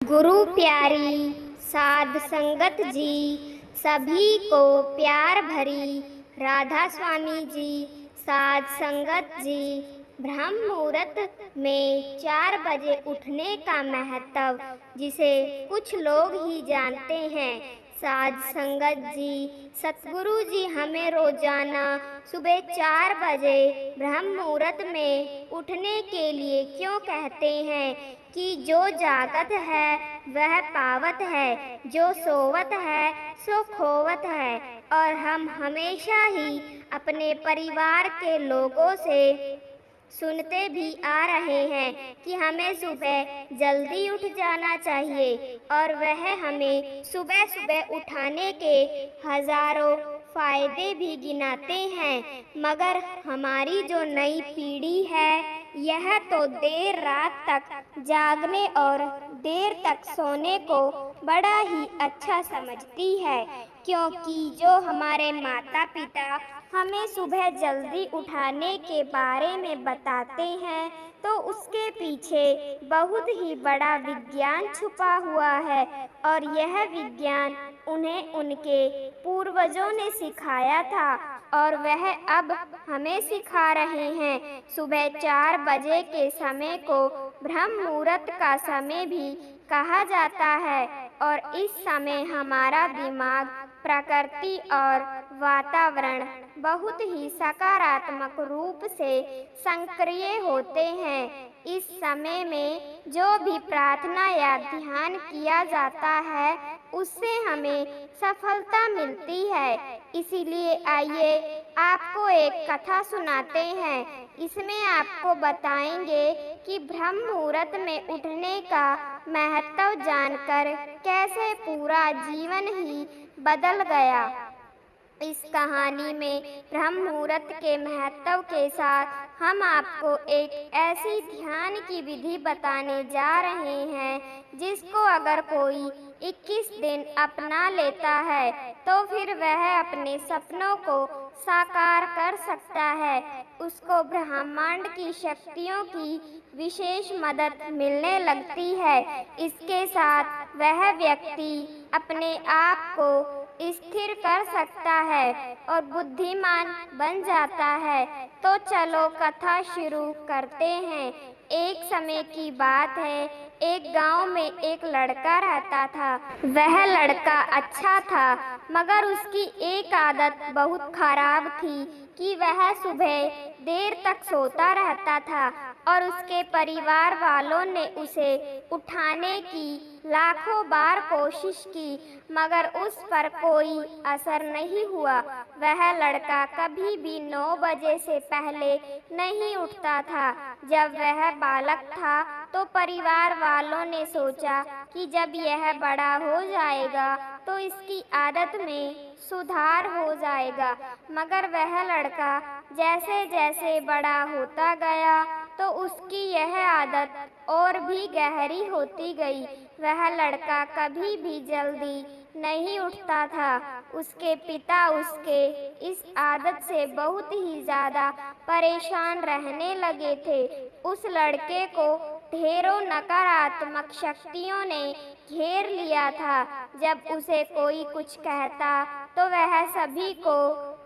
गुरु प्यारी साध संगत जी, सभी को प्यार भरी राधा स्वामी जी। साध संगत जी, ब्रह्म मुहूर्त में 4 बजे उठने का महत्व जिसे कुछ लोग ही जानते हैं। साध संगत जी, सतगुरु जी हमें रोजाना सुबह 4 बजे ब्रह्म मुहूर्त में उठने के लिए क्यों कहते हैं कि जो जागत है वह पावत है, जो सोवत है सो खोवत है। और हम हमेशा ही अपने परिवार के लोगों से सुनते भी आ रहे हैं कि हमें सुबह जल्दी उठ जाना चाहिए, और वह हमें सुबह सुबह उठाने के हजारों फायदे भी गिनाते हैं। मगर हमारी जो नई पीढ़ी है यह तो देर रात तक जागने और देर तक सोने को बड़ा ही अच्छा समझती है, क्योंकि जो हमारे माता पिता हमें सुबह जल्दी उठाने के बारे में बताते हैं तो उसके पीछे बहुत ही बड़ा विज्ञान छुपा हुआ है, और यह विज्ञान उन्हें उनके पूर्वजों ने सिखाया था और वह अब हमें सिखा रहे हैं। सुबह 4 बजे के समय को ब्रह्म मुहूर्त का समय भी कहा जाता है, और इस समय हमारा दिमाग, प्रकृति और वातावरण बहुत ही सकारात्मक रूप से सक्रिय होते हैं। इस समय में जो भी प्रार्थना या ध्यान किया जाता है उससे हमें सफलता मिलती है। इसीलिए आइए आपको एक कथा सुनाते हैं। इसमें आपको बताएंगे कि ब्रह्म मुहूर्त में उठने का महत्व जानकर कैसे पूरा जीवन ही बदल गया। इस कहानी में ब्रह्म मुहूर्त के महत्व के साथ हम आपको एक ऐसी ध्यान की विधि बताने जा रहे हैं जिसको अगर कोई 21 दिन अपना लेता है तो फिर वह अपने सपनों को साकार कर सकता है। उसको ब्रह्मांड की शक्तियों की विशेष मदद मिलने लगती है। इसके साथ वह व्यक्ति अपने आप को स्थिर कर सकता है और बुद्धिमान बन जाता है। तो चलो कथा शुरू करते हैं। एक समय की बात है, एक गांव में एक लड़का रहता था। वह लड़का अच्छा था, मगर उसकी एक आदत बहुत खराब थी कि वह सुबह देर तक सोता रहता था, और उसके परिवार वालों ने उसे उठाने की लाखों बार कोशिश की, मगर उस पर कोई असर नहीं हुआ। वह लड़का कभी भी 9 बजे से पहले नहीं उठता था। जब वह बालक था तो परिवार वालों ने सोचा कि जब यह बड़ा हो जाएगा तो इसकी आदत में सुधार हो जाएगा। मगर वह लड़का जैसे जैसे बड़ा होता गया तो उसकी यह आदत और भी गहरी होती गई। वह लड़का कभी भी जल्दी नहीं उठता था। उसके पिता उसके इस आदत से बहुत ही ज़्यादा परेशान रहने लगे थे। उस लड़के को ढेरों नकारात्मक शक्तियों ने घेर लिया था। जब उसे कोई कुछ कहता तो वह सभी को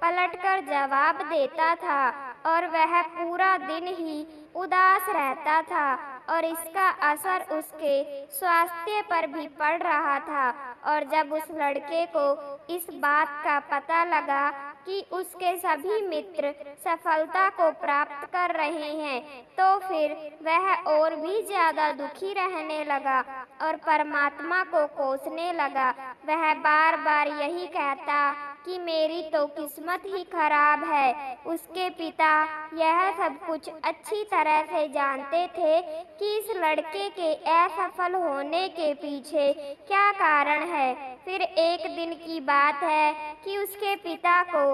पलटकर जवाब देता था, और वह पूरा दिन ही उदास रहता था, और इसका असर उसके स्वास्थ्य पर भी पड़ रहा था। और जब उस लड़के को इस बात का पता लगा कि उसके सभी मित्र सफलता को प्राप्त कर रहे हैं तो फिर वह और भी ज़्यादा दुखी रहने लगा और परमात्मा को कोसने लगा। वह बार बार यही कहता कि मेरी तो किस्मत ही खराब है। उसके पिता यह सब कुछ अच्छी तरह से जानते थे कि इस लड़के के असफल होने के पीछे क्या कारण है। फिर एक दिन की बात है कि उसके पिता को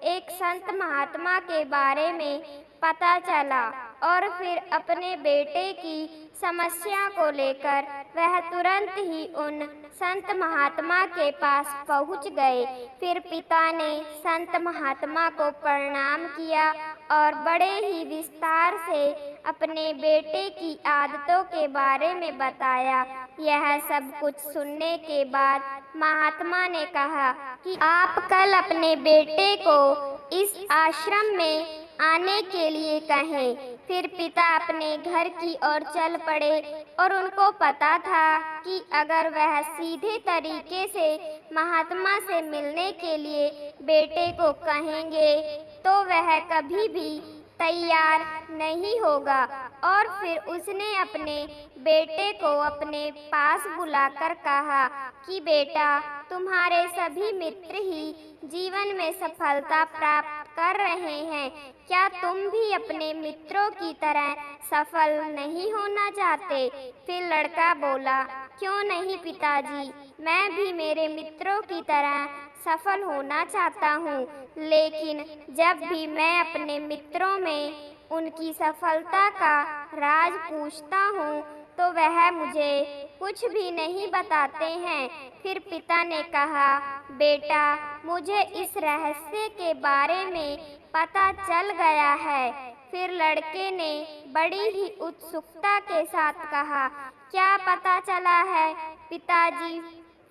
एक संत महात्मा के बारे में पता चला, और फिर अपने बेटे की समस्या को लेकर वह तुरंत ही उन संत महात्मा के पास पहुंच गए। फिर पिता ने संत महात्मा को प्रणाम किया और बड़े ही विस्तार से अपने बेटे की आदतों के बारे में बताया। यह सब कुछ सुनने के बाद महात्मा ने कहा कि आप कल अपने बेटे को इस आश्रम में आने के लिए कहें। फिर पिता अपने घर की ओर चल पड़े और उनको पता था कि अगर वह सीधे तरीके से महात्मा से मिलने के लिए बेटे को कहेंगे तो वह कभी भी तैयार नहीं होगा। और फिर उसने अपने बेटे को अपने पास बुलाकर कहा कि बेटा, तुम्हारे सभी मित्र ही जीवन में सफलता प्राप्त कर रहे हैं, क्या तुम भी अपने मित्रों की तरह सफल नहीं होना चाहते? फिर लड़का बोला, क्यों नहीं पिताजी, मैं भी मेरे मित्रों की तरह सफल होना चाहता हूँ, लेकिन जब भी मैं अपने मित्रों में उनकी सफलता का राज पूछता हूँ तो वह मुझे कुछ भी नहीं बताते हैं। फिर पिता ने कहा, बेटा, मुझे इस रहस्य के बारे में पता चल गया है। फिर लड़के ने बड़ी ही उत्सुकता के साथ कहा, क्या पता चला है पिताजी?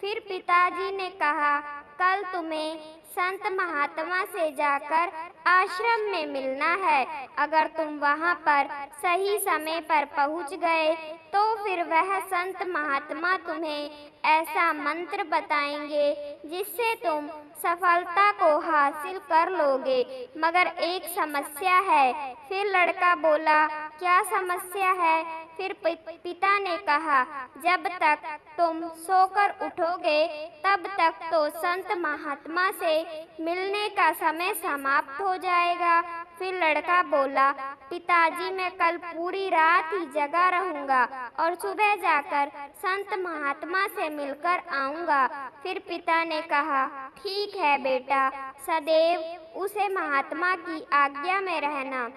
फिर पिताजी ने कहा, कल तुम्हें संत महात्मा से जाकर आश्रम में मिलना है। अगर तुम वहां पर सही समय पर पहुंच गए तो फिर वह संत महात्मा तुम्हें ऐसा मंत्र बताएंगे जिससे तुम सफलता को हासिल कर लोगे। मगर एक समस्या है। फिर लड़का बोला, क्या समस्या है? फिर पिता ने कहा, जब तक तुम सोकर उठोगे तब तक तो संत महात्मा से मिलने का समय समाप्त हो जाएगा। फिर लड़का बोला, पिताजी, मैं कल पूरी रात ही जगा रहूंगा और सुबह जाकर संत महात्मा से मिलकर आऊंगा। फिर पिता ने कहा, ठीक है बेटा, सदैव उसे महात्मा की आज्ञा में रहना।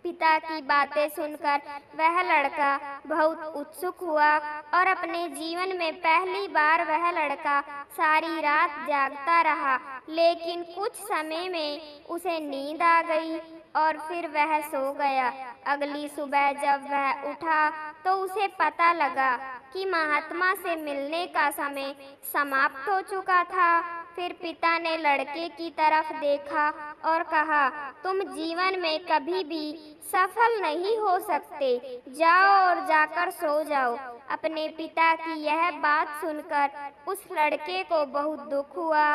पिता की बातें सुनकर वह लड़का बहुत उत्सुक हुआ और अपने जीवन में पहली बार वह लड़का सारी रात जागता रहा, लेकिन कुछ समय में उसे नींद आ गई और फिर वह सो गया। अगली सुबह जब वह उठा तो उसे पता लगा कि महात्मा से मिलने का समय समाप्त हो चुका था। फिर पिता ने लड़के की तरफ देखा और कहा, तुम जीवन में कभी भी सफल नहीं हो सकते, जाओ और जाकर सो जाओ। अपने पिता की यह बात सुनकर उस लड़के को बहुत दुख हुआ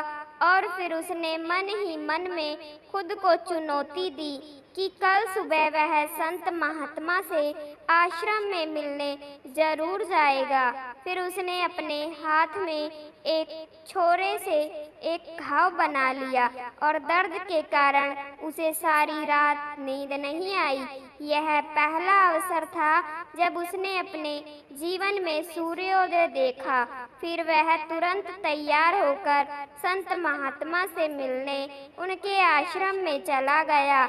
और फिर उसने मन ही मन में खुद को चुनौती दी कि कल सुबह वह संत महात्मा से आश्रम में मिलने जरूर जाएगा। फिर उसने अपने हाथ में एक छोरे से एक घाव बना लिया और दर्द के कारण उसे सारी रात नींद नहीं आई। यह पहला अवसर था जब उसने अपने जीवन में सूर्योदय देखा। फिर वह तुरंत तैयार होकर संत महात्मा से मिलने उनके आश्रम में चला गया।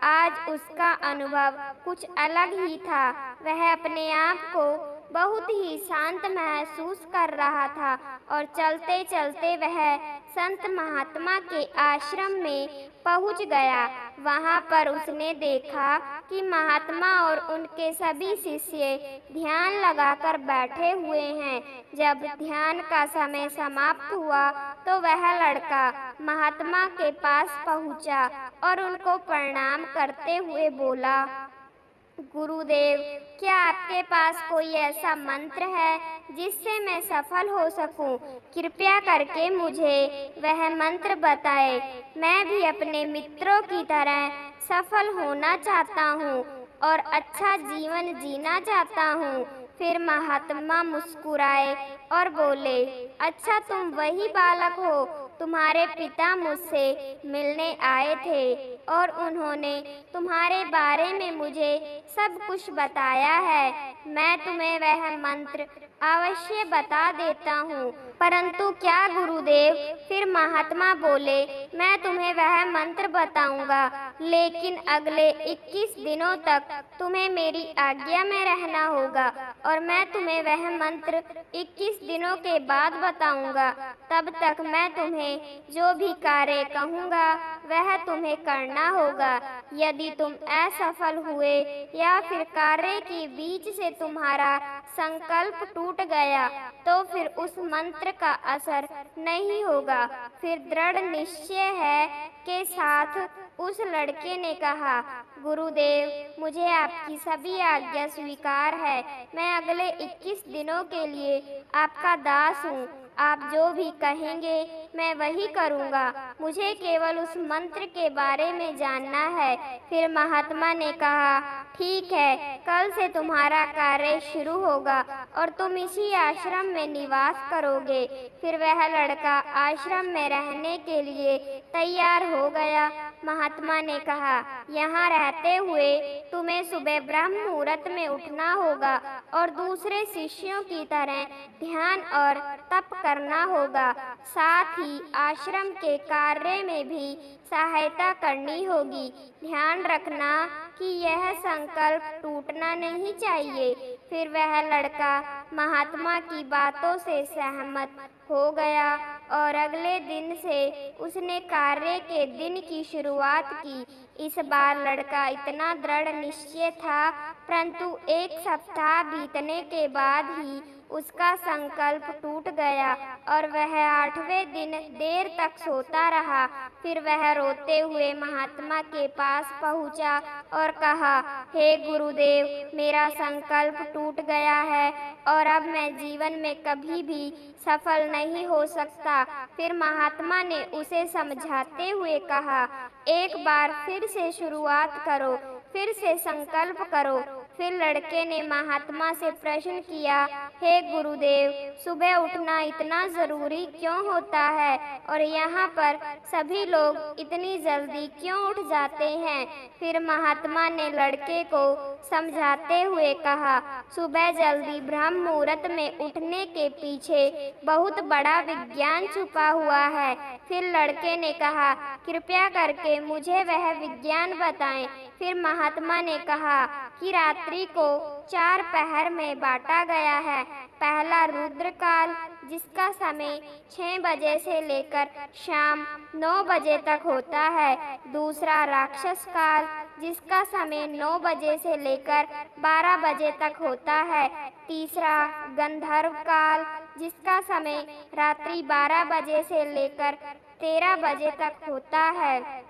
आज उसका अनुभव कुछ अलग ही था। वह अपने आप को बहुत ही शांत महसूस कर रहा था और चलते चलते वह संत महात्मा के आश्रम में पहुंच गया। वहां पर उसने देखा कि महात्मा और उनके सभी शिष्य ध्यान लगाकर बैठे हुए हैं। जब ध्यान का समय समाप्त हुआ तो वह लड़का महात्मा के पास पहुंचा और उनको प्रणाम करते हुए बोला, गुरुदेव, क्या आपके पास कोई ऐसा मंत्र है जिससे मैं सफल हो सकूं? कृपया करके मुझे वह मंत्र बताएं। मैं भी अपने मित्रों की तरह सफल होना चाहता हूं और अच्छा जीवन जीना चाहता हूं। फिर महात्मा मुस्कुराए और बोले, अच्छा, तुम वही बालक हो, तुम्हारे पिता मुझसे मिलने आए थे और उन्होंने तुम्हारे बारे में मुझे सब कुछ बताया है। मैं तुम्हें वह मंत्र अवश्य बता देता हूँ। परंतु क्या गुरुदेव? फिर महात्मा बोले, मैं तुम्हें वह मंत्र बताऊंगा, लेकिन अगले 21 दिनों तक तुम्हें मेरी आज्ञा में रहना होगा और मैं तुम्हें वह मंत्र 21 दिनों के बाद बताऊंगा। तब तक मैं तुम्हें जो भी कार्य कहूँगा वह तुम्हें करना होगा। यदि तुम असफल हुए या फिर कार्य के बीच से तुम्हारा संकल्प टूट गया तो फिर उस मंत्र का असर नहीं होगा। फिर दृढ़ निश्चय है के साथ उस लड़के ने कहा, गुरुदेव, मुझे आपकी सभी आज्ञा स्वीकार है। मैं अगले 21 दिनों के लिए आपका दास हूँ। आप जो भी कहेंगे मैं वही करूँगा। मुझे केवल उस मंत्र के बारे में जानना है। फिर महात्मा ने कहा, ठीक है, कल से तुम्हारा कार्य शुरू होगा और तुम इसी आश्रम में निवास करोगे। फिर वह लड़का आश्रम में रहने के लिए तैयार हो गया। महात्मा ने कहा, यहाँ रहते हुए तुम्हें सुबह ब्रह्म मुहूर्त में उठना होगा और दूसरे शिष्यों की तरह ध्यान और तप करना होगा। साथ ही आश्रम के कार्य में भी सहायता करनी होगी। ध्यान रखना कि यह संकल्प टूटना नहीं चाहिए। फिर वह लड़का महात्मा की बातों से सहमत हो गया और अगले दिन से उसने कार्य के दिन की शुरुआत की। इस बार लड़का इतना दृढ़ निश्चय था, परंतु 1 सप्ताह बीतने के बाद ही उसका संकल्प टूट गया और वह 8वें दिन देर तक सोता रहा। फिर वह रोते हुए महात्मा के पास पहुंचा और कहा, हे गुरुदेव, मेरा संकल्प टूट गया है और अब मैं जीवन में कभी भी सफल नहीं हो सकता। फिर महात्मा ने उसे समझाते हुए कहा, एक बार फिर से शुरुआत करो, फिर से संकल्प करो। फिर लड़के ने महात्मा से प्रश्न किया, हे गुरुदेव, सुबह उठना इतना ज़रूरी क्यों होता है और यहाँ पर सभी लोग इतनी जल्दी क्यों उठ जाते हैं? फिर महात्मा ने लड़के को समझाते हुए कहा, सुबह जल्दी ब्रह्म मुहूर्त में उठने के पीछे बहुत बड़ा विज्ञान छुपा हुआ है। फिर लड़के ने कहा, कृपया करके मुझे वह विज्ञान बताएं। फिर महात्मा ने कहा कि रात्रि को 4 पहर में बांटा गया है। पहला रुद्र काल, जिसका समय 6 बजे से लेकर शाम 9 बजे तक होता है। दूसरा राक्षस काल, जिसका समय 9 बजे से लेकर 12 बजे तक होता है। तीसरा गंधर्व काल, जिसका समय रात्रि 12 बजे से लेकर 13 बजे तक होता है।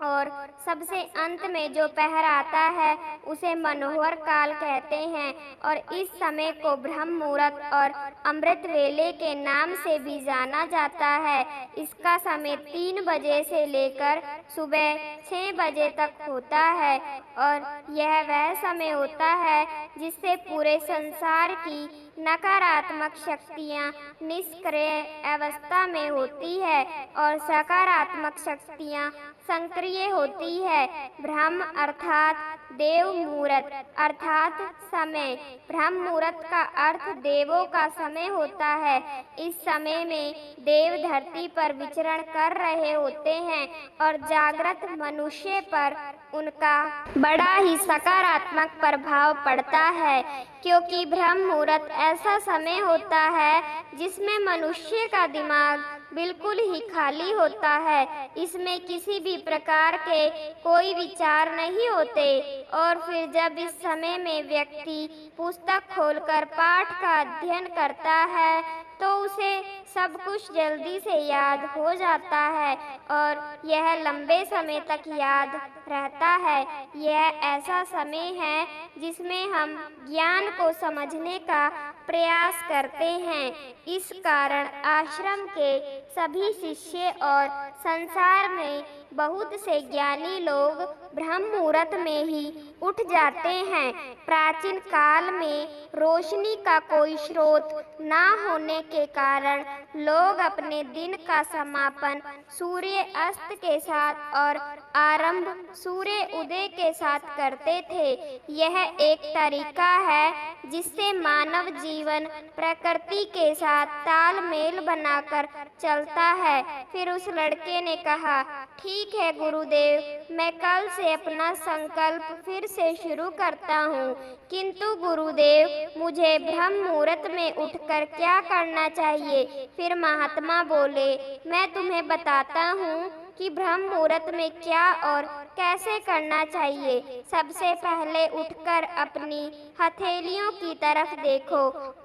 और सबसे अंत में जो पहर आता है उसे मनोहर काल कहते हैं और इस समय को ब्रह्म मुहूर्त और अमृत वेले के नाम से भी जाना जाता है। इसका समय 3 बजे से लेकर सुबह 6 बजे तक होता है और यह वह समय होता है जिससे पूरे संसार की नकारात्मक शक्तियाँ निष्क्रिय अवस्था में होती है और सकारात्मक शक्तियाँ सक्रिय होती है। ब्रह्म अर्थात देव मुहूर्त अर्थात समय। ब्रह्म मुहूर्त का अर्थ देवों का समय होता है। इस समय में देव धरती पर विचरण कर रहे होते हैं और जागृत मनुष्य पर उनका बड़ा ही सकारात्मक प्रभाव पड़ता है, क्योंकि ब्रह्म मुहूर्त ऐसा समय होता है जिसमें मनुष्य का दिमाग बिल्कुल ही खाली होता है। इसमें किसी भी प्रकार के कोई विचार नहीं होते और फिर जब इस समय में व्यक्ति पुस्तक खोलकर पाठ का अध्ययन करता है तो उसे सब कुछ जल्दी से याद हो जाता है और यह लंबे समय तक याद रहता है। यह ऐसा समय है जिसमें हम ज्ञान को समझने का प्रयास करते हैं। इस कारण आश्रम के सभी शिष्य और संसार में बहुत से ज्ञानी लोग ब्रह्म मुहूर्त में ही उठ जाते हैं। प्राचीन काल में रोशनी का कोई स्रोत ना होने के कारण लोग अपने दिन का समापन सूर्य अस्त के साथ और आरंभ सूर्य उदय के साथ करते थे। यह एक तरीका है जिससे मानव जीवन जीवन प्रकृति के साथ तालमेल बनाकर चलता है। फिर उस लड़के ने कहा, ठीक है गुरुदेव, मैं कल से अपना संकल्प फिर से शुरू करता हूँ, किंतु गुरुदेव मुझे ब्रह्म मुहूर्त में उठकर क्या करना चाहिए? फिर महात्मा बोले, मैं तुम्हें बताता हूँ कि ब्रह्म मुहूर्त में क्या और कैसे करना चाहिए। सबसे पहले उठकर अपनी हथेलियों की तरफ देखो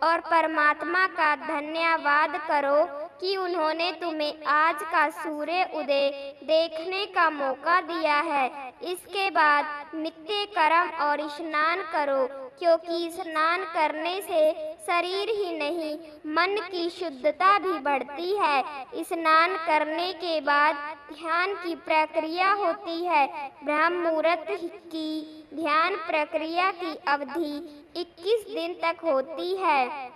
और परमात्मा का धन्यवाद करो कि उन्होंने तुम्हें आज का सूर्य उदय देखने का मौका दिया है। इसके बाद नित्य कर्म और स्नान करो, क्योंकि स्नान करने से शरीर ही नहीं मन की शुद्धता भी बढ़ती है। स्नान करने के बाद ध्यान की प्रक्रिया होती है। ब्रह्म मुहूर्त की ध्यान प्रक्रिया की अवधि 21 दिन तक होती है।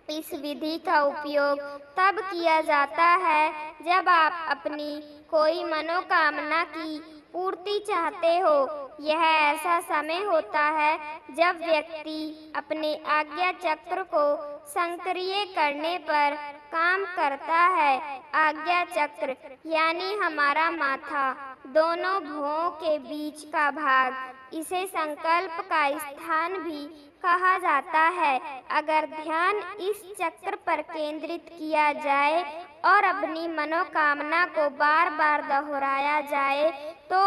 इस विधि का उपयोग तब किया जाता है जब आप अपनी कोई मनोकामना की पूर्ति चाहते हो। यह ऐसा समय होता है जब व्यक्ति अपने आज्ञा चक्र को सक्रिय करने पर काम करता है। आज्ञा चक्र यानी हमारा माथा, दोनों भुवों के बीच का भाग, इसे संकल्प का स्थान भी कहा जाता है। अगर ध्यान इस चक्र पर केंद्रित किया जाए और अपनी मनोकामना को बार बार दोहराया जाए तो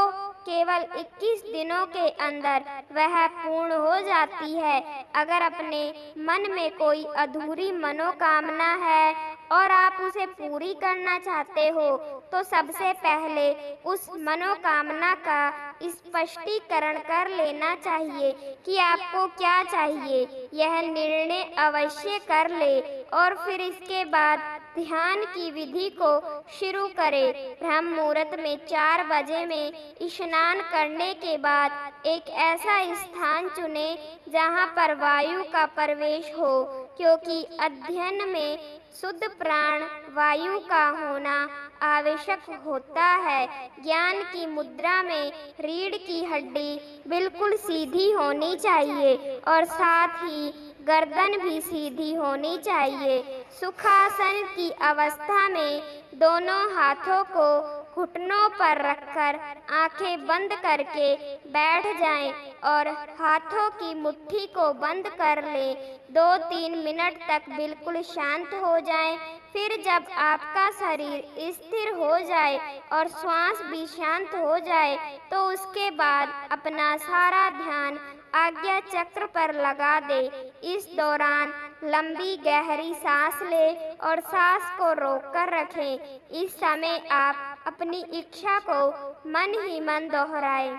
केवल 21 दिनों के अंदर वह पूर्ण हो जाती है। अगर अपने मन में कोई अधूरी मनोकामना है और आप उसे पूरी करना चाहते हो तो सबसे पहले उस मनोकामना का स्पष्टीकरण कर लेना चाहिए कि आपको क्या चाहिए। यह निर्णय अवश्य कर ले और फिर इसके बाद ध्यान की विधि को शुरू करें। ब्रह्म मुहूर्त में 4 बजे में स्नान करने के बाद एक ऐसा स्थान चुने जहां पर वायु का प्रवेश हो, क्योंकि अध्ययन में शुद्ध प्राण वायु का होना आवश्यक होता है। ज्ञान की मुद्रा में रीढ़ की हड्डी बिल्कुल सीधी होनी चाहिए और साथ ही गर्दन भी सीधी होनी चाहिए। सुखासन की अवस्था में दोनों हाथों को घुटनों पर रखकर आंखें बंद करके बैठ जाएं और हाथों की मुट्ठी को बंद कर लें। 2-3 मिनट तक बिल्कुल शांत हो जाएं। फिर जब आपका शरीर स्थिर हो जाए और श्वास भी शांत हो जाए तो उसके बाद अपना सारा ध्यान आज्ञा चक्र पर लगा दे। इस दौरान लंबी गहरी सांस ले और सांस को रोककर रखें। इस समय आप अपनी इच्छा को मन ही मन दोहराएं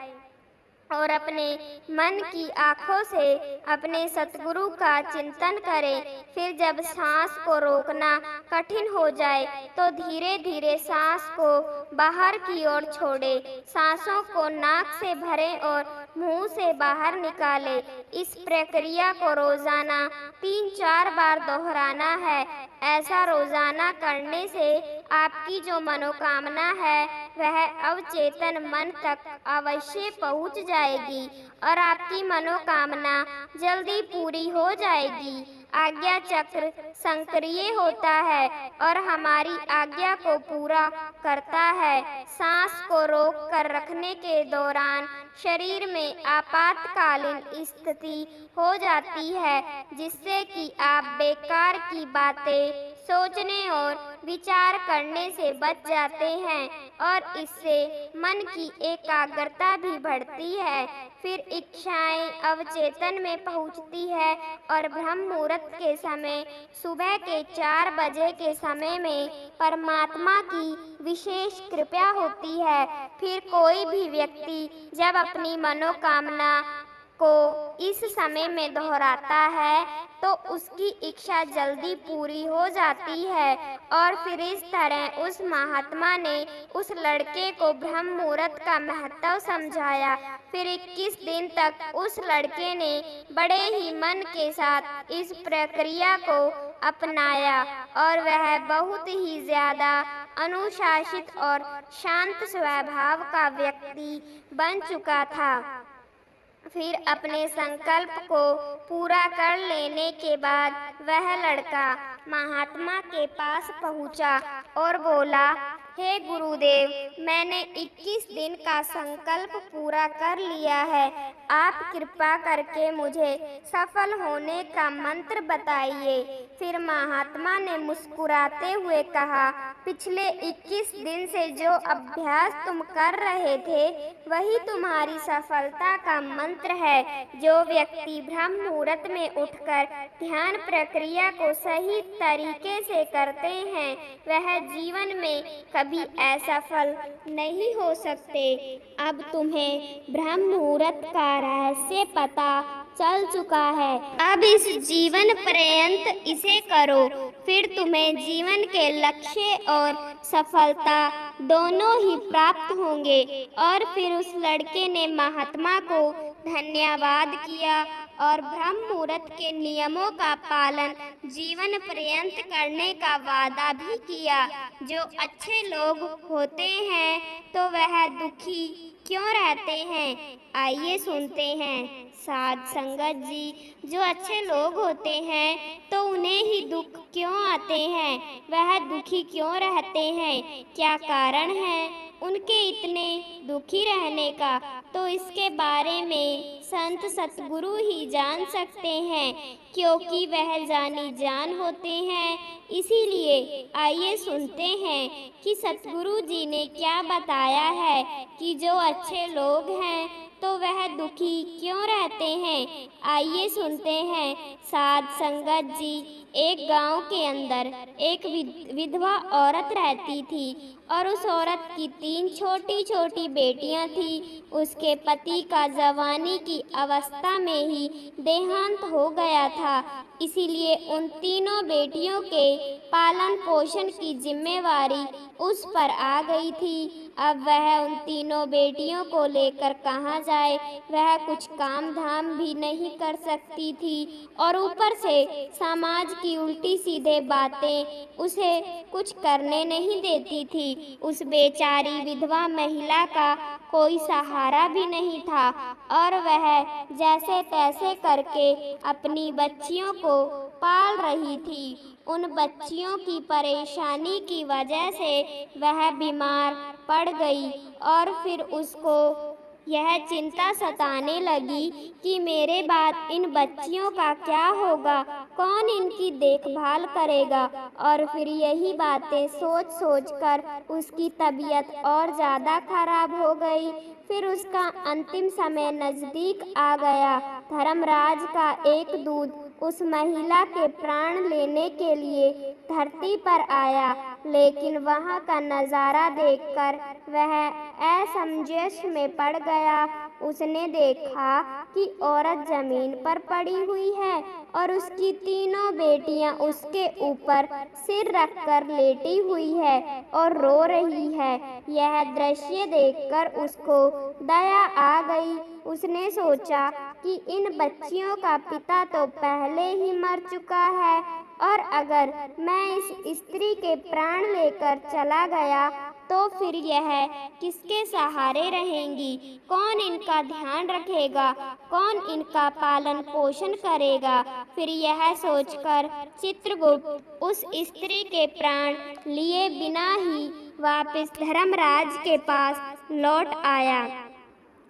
और अपने मन की आँखों से अपने सतगुरु का चिंतन करें। फिर जब सांस को रोकना कठिन हो जाए तो धीरे धीरे सांस को बाहर की ओर छोड़ें। सांसों को नाक से भरें और मुंह से बाहर निकालें। इस प्रक्रिया को रोजाना 3-4 बार दोहराना है। ऐसा रोजाना करने से आपकी जो मनोकामना है वह अवचेतन मन तक अवश्य पहुंच जाएगी और आपकी मनोकामना जल्दी पूरी हो जाएगी। आज्ञा चक्र सक्रिय होता है और हमारी आज्ञा को पूरा करता है। सांस को रोक कर रखने के दौरान शरीर में आपातकालीन स्थिति हो जाती है, जिससे कि आप बेकार की बातें सोचने और विचार करने से बच जाते हैं और इससे मन की एकाग्रता भी बढ़ती है। फिर इच्छाएं अवचेतन में पहुंचती है और ब्रह्म मुहूर्त के समय सुबह के 4 बजे के समय में परमात्मा की विशेष कृपा होती है। फिर कोई भी व्यक्ति जब अपनी मनोकामना को इस समय में दोहराता है तो उसकी इच्छा जल्दी पूरी हो जाती है। और फिर इस तरह उस महात्मा ने उस लड़के को ब्रह्म मुहूर्त का महत्व समझाया। फिर 21 दिन तक उस लड़के ने बड़े ही मन के साथ इस प्रक्रिया को अपनाया और वह बहुत ही ज्यादा अनुशासित और शांत स्वभाव का व्यक्ति बन चुका था। फिर अपने संकल्प को पूरा कर लेने के बाद वह लड़का महात्मा के पास पहुंचा और बोला, हे गुरुदेव, मैंने 21 दिन का संकल्प पूरा कर लिया है। आप कृपा करके मुझे सफल होने का मंत्र बताइए। फिर महात्मा ने मुस्कुराते हुए कहा, पिछले 21 दिन से जो अभ्यास तुम कर रहे थे वही तुम्हारी सफलता का मंत्र है। जो व्यक्ति ब्रह्म मुहूर्त में उठकर ध्यान प्रक्रिया को सही तरीके से करते हैं वह जीवन में कभी असफल नहीं हो सकते। अब तुम्हें ब्रह्म मुहूर्त का रहस्य पता चल चुका है। अब इस जीवन पर्यंत इसे करो, फिर तुम्हें जीवन के लक्ष्य और सफलता दोनों ही प्राप्त होंगे। और फिर उस लड़के ने महात्मा को धन्यवाद किया और ब्रह्म मुहूर्त के नियमों का पालन जीवन पर्यंत करने का वादा भी किया। जो अच्छे लोग होते हैं तो वह दुखी क्यों रहते हैं? आइए सुनते हैं। साध संगत जी, जो अच्छे लोग होते हैं तो उन्हें ही दुख क्यों आते हैं? वह दुखी क्यों रहते हैं? क्या कारण है उनके इतने दुखी रहने का? तो इसके बारे में संत सतगुरु ही जान सकते हैं, क्योंकि वह जानी जान होते हैं। इसीलिए आइए सुनते हैं कि सतगुरु जी ने क्या बताया है कि जो अच्छे लोग हैं तो वह दुखी क्यों रहते हैं। आइए सुनते हैं। साध संगत जी, एक गांव के अंदर एक विधवा औरत रहती थी और उस औरत की 3 छोटी छोटी बेटियां थी। उसके पति का जवानी की अवस्था में ही देहांत हो गया था, इसीलिए उन तीनों बेटियों के पालन पोषण की जिम्मेवारी उस पर आ गई थी। अब वह उन तीनों बेटियों को लेकर कहाँ जाए? वह कुछ काम धाम भी नहीं कर सकती थी और ऊपर से समाज की उल्टी सीधे बातें उसे कुछ करने नहीं देती थी। उस बेचारी विधवा महिला का कोई सहारा भी नहीं था और वह जैसे तैसे करके अपनी बच्चियों को पाल रही थी। उन बच्चियों की परेशानी की वजह से वह बीमार पड़ गई और फिर उसको यह चिंता सताने लगी कि मेरे बाद इन बच्चियों का क्या होगा, कौन इनकी देखभाल करेगा। और फिर यही बातें सोच सोच कर उसकी तबीयत और ज़्यादा खराब हो गई। फिर उसका अंतिम समय नज़दीक आ गया। धर्मराज का एक दूत उस महिला के प्राण लेने के लिए धरती पर आया, लेकिन वहाँ का नज़ारा देखकर वह असमंजस में पड़ गया। उसने देखा कि औरत जमीन पर पड़ी हुई है और उसकी तीनों बेटियां उसके ऊपर सिर रखकर लेटी हुई है और रो रही है। यह दृश्य देखकर उसको दया आ गई। उसने सोचा कि इन बच्चियों का पिता तो पहले ही मर चुका है और अगर मैं इस स्त्री के प्राण लेकर चला गया तो फिर यह किसके सहारे रहेंगी? कौन इनका ध्यान रखेगा? कौन इनका पालन पोषण करेगा? फिर यह सोचकर चित्रगुप्त उस स्त्री के प्राण लिए बिना ही वापस धर्मराज के पास लौट आया।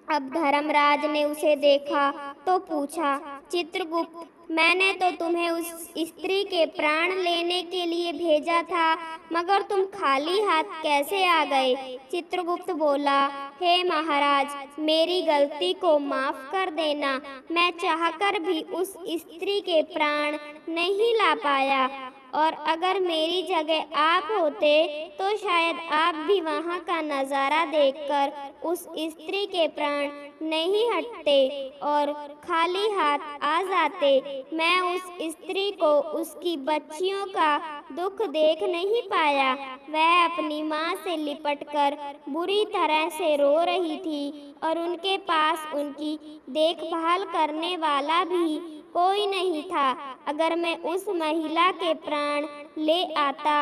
अब धर्मराज ने उसे देखा तो पूछा, चित्रगुप्त, मैंने तो तुम्हें उस स्त्री के प्राण लेने के लिए भेजा था, मगर तुम खाली हाथ कैसे आ गए? चित्रगुप्त बोला, हे महाराज, मेरी गलती को माफ कर देना। मैं चाहकर भी उस स्त्री के प्राण नहीं ला पाया और अगर मेरी जगह आप होते तो शायद आप भी वहाँ का नज़ारा देखकर उस स्त्री के प्राण नहीं हटते और खाली हाथ आ जाते। मैं उस स्त्री को उसकी बच्चियों का दुख देख नहीं पाया। वह अपनी माँ से लिपटकर बुरी तरह से रो रही थी और उनके पास उनकी देखभाल करने वाला भी कोई नहीं था। अगर मैं उस महिला के प्राण ले आता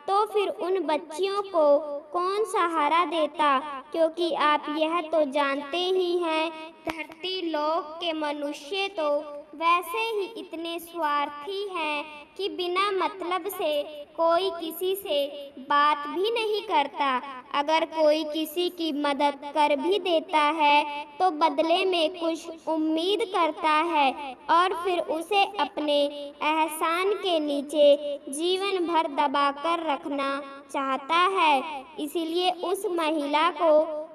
तो फिर उन बच्चियों को कौन सहारा देता? क्योंकि आप यह तो जानते ही हैं, धरती लोक के मनुष्य तो वैसे ही इतने स्वार्थी हैं कि बिना मतलब से कोई किसी से बात भी नहीं करता। अगर कोई किसी की मदद कर भी देता है तो बदले में कुछ उम्मीद करता है और फिर उसे अपने एहसान के नीचे जीवन भर दबा कर रखना चाहता है। इसीलिए उस महिला को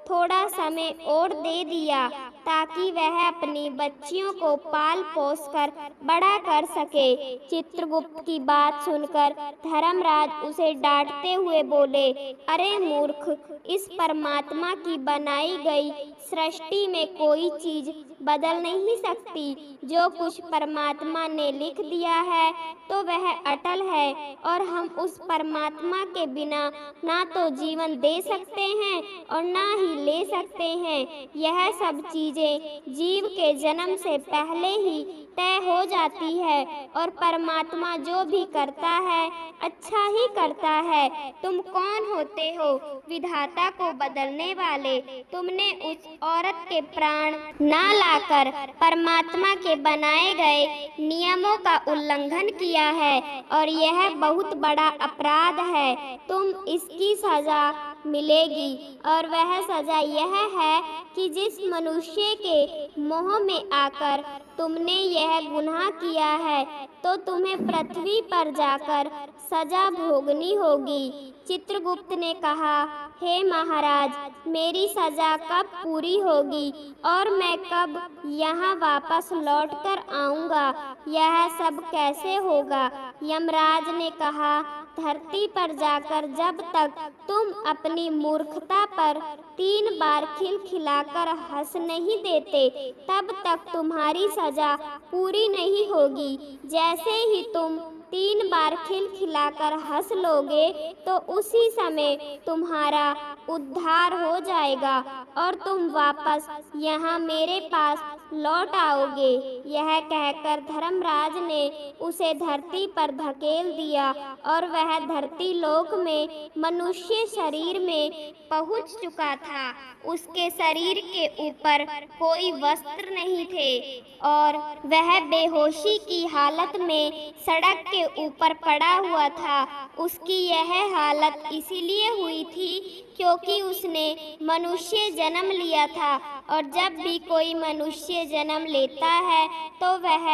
थोड़ा समय और दे दिया ताकि वह अपनी बच्चियों को पाल पोस कर बड़ा कर सके। चित्रगुप्त की बात सुनकर धर्मराज उसे डांटते हुए बोले, अरे मूर्ख, इस परमात्मा की बनाई गई सृष्टि में कोई चीज बदल नहीं सकती। जो कुछ परमात्मा ने लिख दिया है तो वह अटल है और हम उस परमात्मा के बिना ना तो जीवन दे सकते हैं और ना ही ले सकते हैं। यह सब चीजें जीव के जन्म से पहले ही तय हो जाती है और परमात्मा जो भी करता है अच्छा ही करता है। तुम कौन होते हो विधाता को बदलने वाले? तुमने उस औरत के प्राण ना लाकर परमात्मा के बनाए गए नियमों का उल्लंघन किया है और यह बहुत बड़ा अपराध है। तुम इसकी सजा मिलेगी और वह सजा यह है कि जिस मनुष्य के मोह में आकर तुमने यह गुनाह किया है तो तुम्हें पृथ्वी पर जाकर सजा भोगनी होगी। चित्रगुप्त ने कहा, हे महाराज, मेरी सजा कब पूरी होगी और मैं कब यहाँ वापस लौटकर आऊँगा? यह सब कैसे होगा? यमराज ने कहा, धरती पर जाकर जब तक तुम अपनी मूर्खता पर 3 बार खिलखिलाकर हंस नहीं देते तब तक तुम्हारी सजा पूरी नहीं होगी। जैसे ही तुम 3 बार खिलखिलाकर हंस लोगे तो उसी समय तुम्हारा उद्धार हो जाएगा और तुम वापस यहाँ मेरे पास लौट आओगे। यह कहकर धर्मराज ने उसे धरती पर धकेल दिया और वह धरती लोक में मनुष्य शरीर में पहुँच चुका था। उसके शरीर के ऊपर कोई वस्त्र नहीं थे और वह बेहोशी की हालत में सड़क के ऊपर पड़ा हुआ था। उसकी यह हालत इसीलिए हुई थी क्योंकि उसने मनुष्य जन्म लिया था और जब भी कोई मनुष्य जन्म लेता है तो वह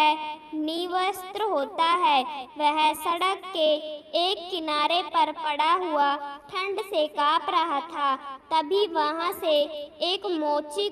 निवस्त्र होता है। वह सड़क के एक किनारे पर पड़ा हुआ ठंड से कांप रहा था। तभी वहां से एक मोची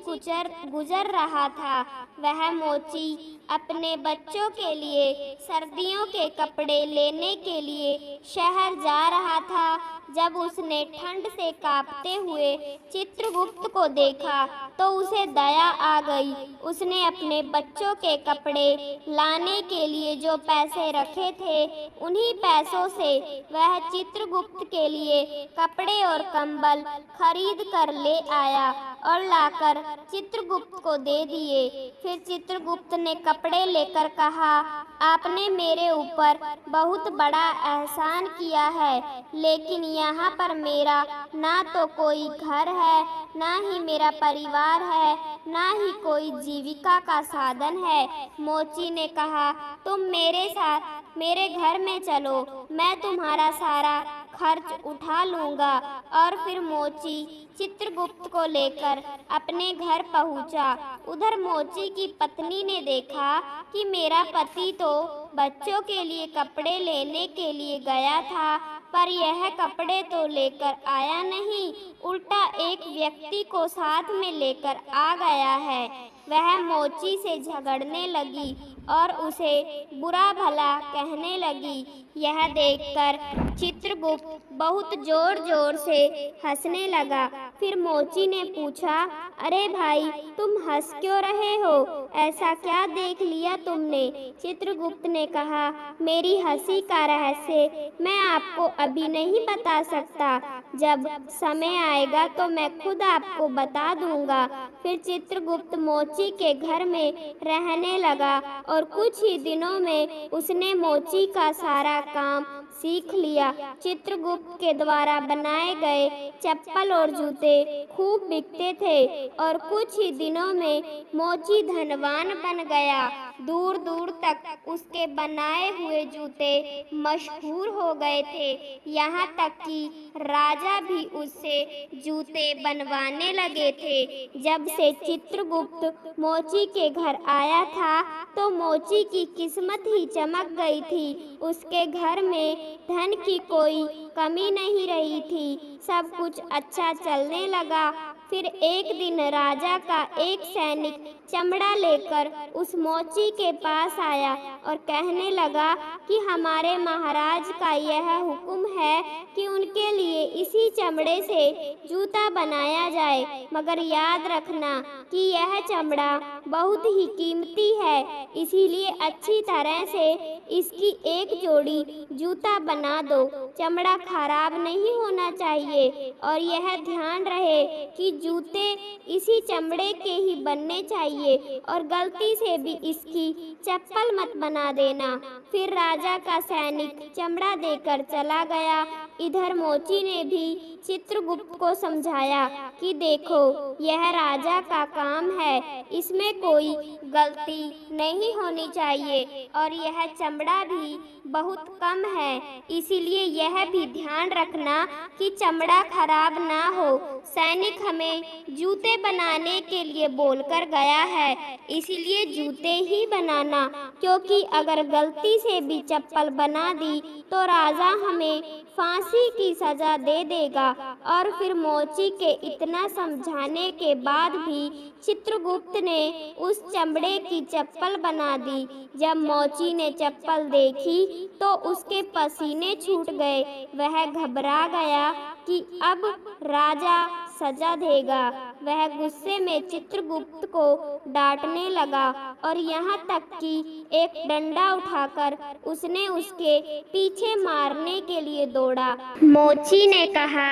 गुजर रहा था। वह मोची अपने बच्चों के लिए सर्दियों के कपड़े लेने के लिए शहर जा रहा था। जब उसने ठंड से कांपते हुए चित्रगुप्त को देखा तो उसे दया आ गई। उसने अपने बच्चों के कपड़े लाने के लिए जो पैसे रखे थे उन्हीं पैसों से वह चित्रगुप्त के लिए कपड़े और कंबल खरीद कर ले आया और लाकर चित्रगुप्त को दे दिए। फिर चित्रगुप्त ने कपड़े लेकर कहा, आपने मेरे ऊपर बहुत बड़ा एहसान किया है, लेकिन यहाँ पर मेरा ना तो कोई घर है, ना ही मेरा परिवार है, ना ही कोई जीविका का साधन है। मोची ने कहा, तुम मेरे साथ मेरे घर में चलो, मैं तुम्हारा सारा खर्च उठा लूँगा। और फिर मोची चित्रगुप्त को लेकर अपने घर पहुँचा। उधर मोची की पत्नी ने देखा कि मेरा पति तो बच्चों के लिए कपड़े लेने के लिए गया था, पर यह कपड़े तो लेकर आया नहीं, उल्टा एक व्यक्ति को साथ में लेकर आ गया है। वह मोची से झगड़ने लगी और उसे बुरा भला कहने लगी। यह देखकर चित्रगुप्त बहुत जोर जोर से हंसने लगा। फिर मोची ने पूछा, अरे भाई, तुम हंस क्यों रहे हो? ऐसा क्या देख लिया तुमने? चित्रगुप्त ने कहा, मेरी हंसी का रहस्य मैं आपको अभी नहीं बता सकता, जब समय आएगा तो मैं खुद आपको बता दूंगा। फिर चित्रगुप्त मोची के घर में रहने लगा और कुछ ही दिनों में उसने मोची का सारा काम सीख लिया। चित्रगुप्त के द्वारा बनाए गए चप्पल और जूते खूब बिकते थे और कुछ ही दिनों में मोची धनवान बन गया। दूर दूर तक उसके बनाए हुए जूते मशहूर हो गए थे। यहाँ तक कि राजा भी उससे जूते बनवाने लगे थे। जब से चित्रगुप्त मोची के घर आया था तो मोची की किस्मत ही चमक गई थी। उसके घर में धन की कोई कमी नहीं रही थी, सब कुछ अच्छा चलने लगा। फिर एक दिन राजा का एक सैनिक चमड़ा लेकर उस मोची के पास आया और कहने लगा कि हमारे महाराज का यह हुक्म है कि उनके लिए इसी चमड़े से जूता बनाया जाए, मगर याद रखना कि यह चमड़ा बहुत ही कीमती है, इसीलिए अच्छी तरह से इसकी एक जोड़ी जूता बना दो। चमड़ा खराब नहीं होना चाहिए और यह ध्यान रहे कि जूते इसी चमड़े के ही बनने चाहिए और गलती से भी इसकी चप्पल मत बना देना। फिर राजा का सैनिक चमड़ा देकर चला गया। इधर मोची ने भी चित्रगुप्त को समझाया कि देखो, यह राजा का काम है, इसमें कोई गलती नहीं होनी चाहिए और यह चमड़ा भी बहुत कम है, इसीलिए यह भी ध्यान रखना कि चमड़ा खराब ना हो। सैनिक हमें जूते बनाने के लिए बोलकर गया है, इसीलिए जूते ही बनाना, क्योंकि अगर गलती से भी चप्पल बना दी तो राजा हमें फांसी की सजा दे देगा। और फिर मोची के इतना समझाने के बाद भी चित्रगुप्त ने उस चमड़े की चप्पल बना दी। जब मोची ने चप्पल देखी तो उसके पसीने छूट गए। वह घबरा गया कि अब राजा सजा देगा। वह गुस्से में चित्रगुप्त को डांटने लगा और यहाँ तक कि एक डंडा उठाकर उसने उसके पीछे मारने के लिए दौड़ा। मोची ने कहा,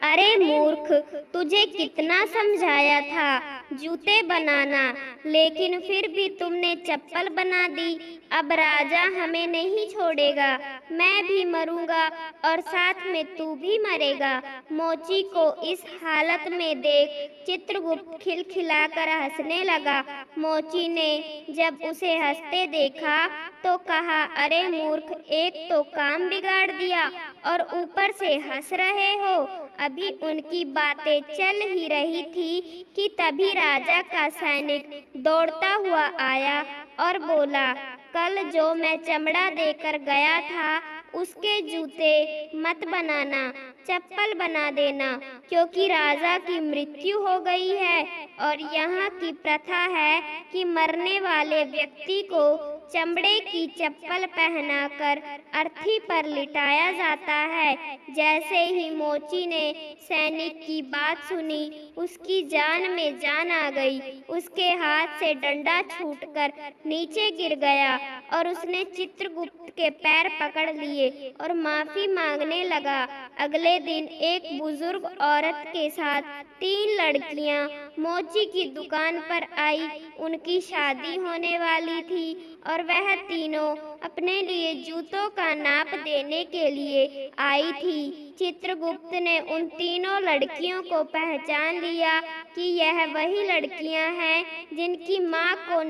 अरे मूर्ख, तुझे कितना समझाया था जूते बनाना, लेकिन फिर भी तुमने चप्पल बना दी। अब राजा हमें नहीं छोड़ेगा, मैं भी मरूंगा और साथ में तू भी मरेगा। मोची को इस हालत में देख चित्रगुप्त खिलखिलाकर हंसने लगा। मोची ने जब उसे हंसते देखा तो कहा, अरे मूर्ख, एक तो काम बिगाड़ दिया और ऊपर से हंस रहे हो। अभी उनकी बातें चल ही रही थी कि तभी राजा का सैनिक दौड़ता हुआ आया और बोला, कल जो मैं चमड़ा देकर गया था उसके जूते मत बनाना, चप्पल बना देना, क्योंकि राजा की मृत्यु हो गई है और यहाँ की प्रथा है कि मरने वाले व्यक्ति को चमड़े की चप्पल पहनाकर अर्थी पर लिटाया जाता है। जैसे ही मोची ने सैनिक की बात सुनी, उसकी जान में जान आ गई। उसके हाथ से डंडा छूटकर नीचे गिर गया और उसने चित्रगुप्त के पैर पकड़ लिए और माफी मांगने लगा। अगले दिन एक बुजुर्ग औरत के साथ 3 लड़कियां मोची की दुकान पर आई। उनकी शादी होने वाली थी और वह तीनों अपने लिए जूतों का नाप देने के लिए आई थी। चित्रगुप्त ने उन तीनों लड़कियों को पहचान लिया कि यह वही लड़कियां हैं जिनकी मां को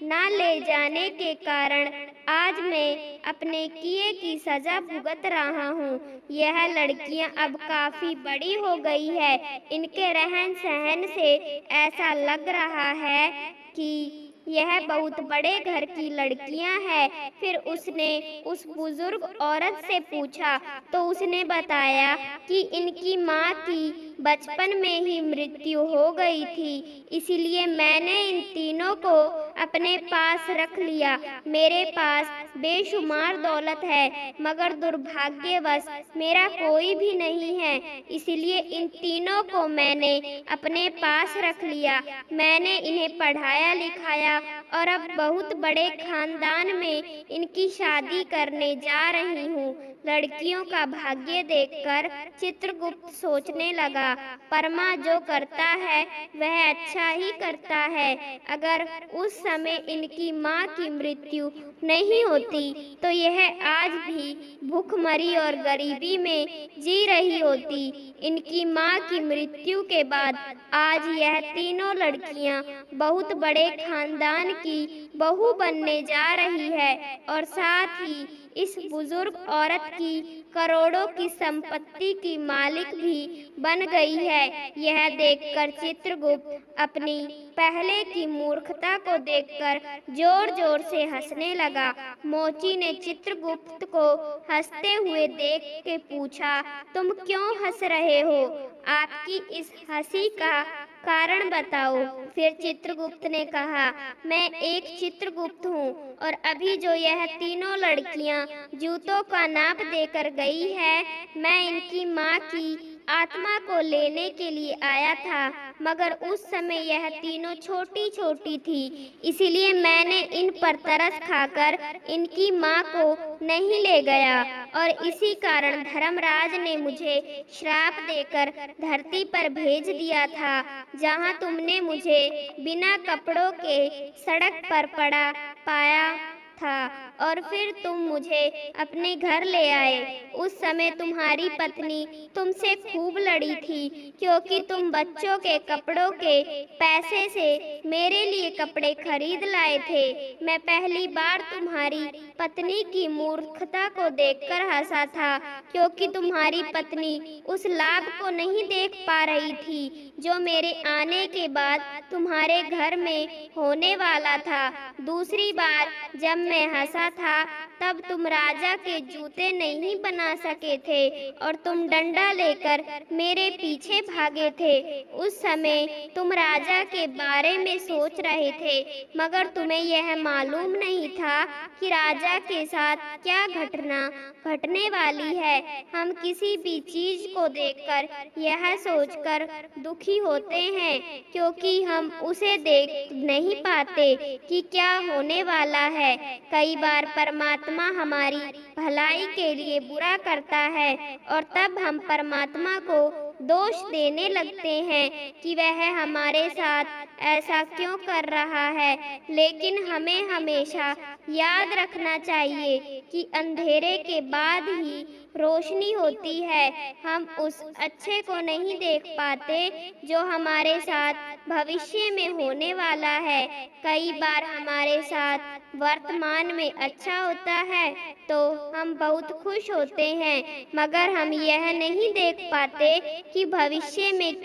ना ले जाने के कारण आज मैं अपने किए की सजा भुगत रहा हूँ। यह लड़कियां अब काफी बड़ी हो गई है। इनके रहन सहन से ऐसा लग रहा है कि यह बहुत बड़े घर की लड़कियां हैं। फिर उसने उस बुजुर्ग औरत से पूछा तो उसने बताया कि इनकी माँ की बचपन में ही मृत्यु हो गई थी, इसलिए मैंने इन तीनों को अपने पास रख लिया। मेरे पास बेशुमार दौलत है, मगर दुर्भाग्यवश मेरा कोई भी नहीं है, इसलिए इन तीनों को मैंने अपने पास रख लिया। मैंने इन्हें पढ़ाया लिखाया और अब बहुत बड़े खानदान में इनकी शादी करने जा रही हूँ। लड़कियों का भाग्य देखकर चित्रगुप्त सोचने लगा, परमा जो करता है वह अच्छा ही करता है। अगर उस समय इनकी माँ की मृत्यु नहीं होती तो यह आज भी भूखमरी और गरीबी में जी रही होती। इनकी माँ की मृत्यु के बाद आज यह तीनों लड़कियां बहुत बड़े खानदान की बहू बनने जा रही है और साथ ही इस बुजुर्ग औरत की करोड़ों की संपत्ति की मालिक भी बन गई है। यह देखकर चित्रगुप्त अपनी पहले की मूर्खता को देखकर जोर जोर से हंसने लगा। मोची ने चित्रगुप्त को हंसते हुए देख के पूछा, तुम क्यों हंस रहे हो? आपकी इस हंसी का कारण बताओ। फिर चित्रगुप्त ने कहा, मैं एक चित्रगुप्त हूँ और अभी जो यह तीनों लड़कियाँ जूतों का नाप देकर गई है, मैं इनकी माँ की आत्मा को लेने के लिए आया था, मगर उस समय यह तीनों छोटी छोटी थी, इसीलिए मैंने इन पर तरस खाकर इनकी माँ को नहीं ले गया और इसी कारण धर्मराज ने मुझे श्राप देकर धरती पर भेज दिया था, जहाँ तुमने मुझे बिना कपड़ों के सड़क पर पड़ा पाया था और फिर तुम मुझे अपने घर ले आए। उस समय तुम्हारी पत्नी तुमसे खूब लड़ी थी, क्योंकि तुम बच्चों के कपड़ों के पैसे से मेरे लिए कपड़े खरीद लाए थे। मैं पहली बार तुम्हारी पत्नी की मूर्खता को देखकर हंसा था, क्योंकि तुम्हारी पत्नी उस लाभ को नहीं देख पा रही थी जो मेरे आने के बाद तुम्हारे घर में होने वाला था। दूसरी बार जब मैं हंसा था तब तुम राजा के जूते नहीं बना सके थे और तुम डंडा लेकर मेरे पीछे भागे थे। उस समय तुम राजा के बारे में सोच रहे थे, मगर तुम्हें यह मालूम नहीं था कि राजा के साथ क्या घटना घटने वाली है। हम किसी भी चीज को देखकर यह सोचकर दुखी होते हैं, क्योंकि हम उसे देख नहीं पाते कि क्या होने वाला है। कई बार परमात्मा हमारी भलाई के लिए बुरा करता है और तब हम परमात्मा को दोष देने लगते हैं कि वह हमारे साथ ऐसा क्यों कर रहा है। लेकिन हमें हमेशा याद रखना चाहिए कि अंधेरे के बाद ही रोशनी होती है। हम उस अच्छे को नहीं देख पाते जो हमारे साथ भविष्य में होने वाला है। कई बार हमारे साथ वर्तमान में अच्छा होता है तो हम बहुत खुश होते हैं, मगर हम यह नहीं देख पाते कि भविष्य में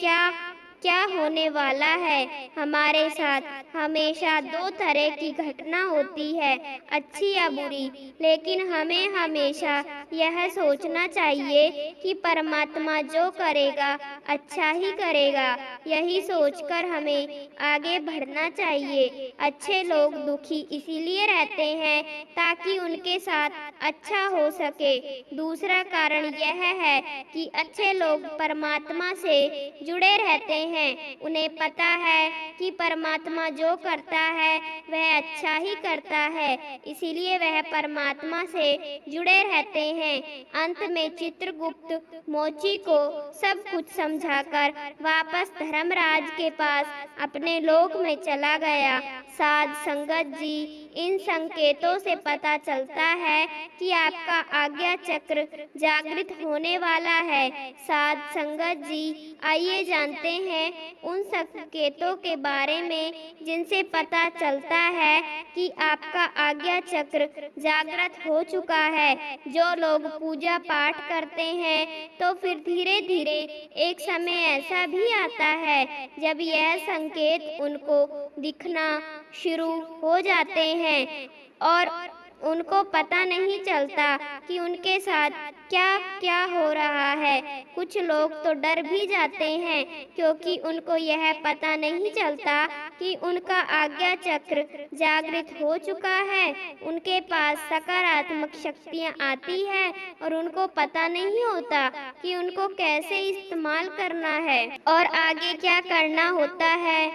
क्या होने वाला है। हमारे साथ हमेशा दो तरह की घटना होती है, अच्छी या बुरी, लेकिन हमें हमेशा यह सोचना चाहिए कि परमात्मा जो करेगा अच्छा ही करेगा। यही सोचकर हमें आगे बढ़ना चाहिए। अच्छे लोग दुखी इसीलिए रहते हैं ताकि उनके साथ अच्छा हो सके। दूसरा कारण यह है कि अच्छे लोग परमात्मा से जुड़े रहते हैं। उन्हें पता है कि परमात्मा जो करता है वह अच्छा ही करता है, इसीलिए वह परमात्मा से जुड़े रहते हैं। अंत में चित्रगुप्त मोची को सब कुछ समझाकर वापस धर्मराज के पास अपने लोक में चला गया। साध संगत जी, इन संकेतों से पता चलता है कि आपका आज्ञा चक्र जागृत होने वाला है। साध संगत जी, आइए जानते हैं उन संकेतों के बारे में जिनसे पता चलता है कि आपका आज्ञा चक्र जागृत हो चुका है। जो लोग पूजा पाठ करते हैं तो फिर धीरे धीरे एक समय ऐसा भी आता है जब यह संकेत उनको दिखना शुरू हो जाते हैं और उनको पता नहीं चलता कि उनके साथ क्या क्या हो रहा है। कुछ लोग तो डर भी जाते हैं, क्योंकि उनको यह पता नहीं चलता कि उनका आज्ञा चक्र जागृत हो चुका है। उनके पास सकारात्मक शक्तियाँ आती है और उनको पता नहीं होता कि उनको कैसे इस्तेमाल करना है और आगे क्या करना होता है।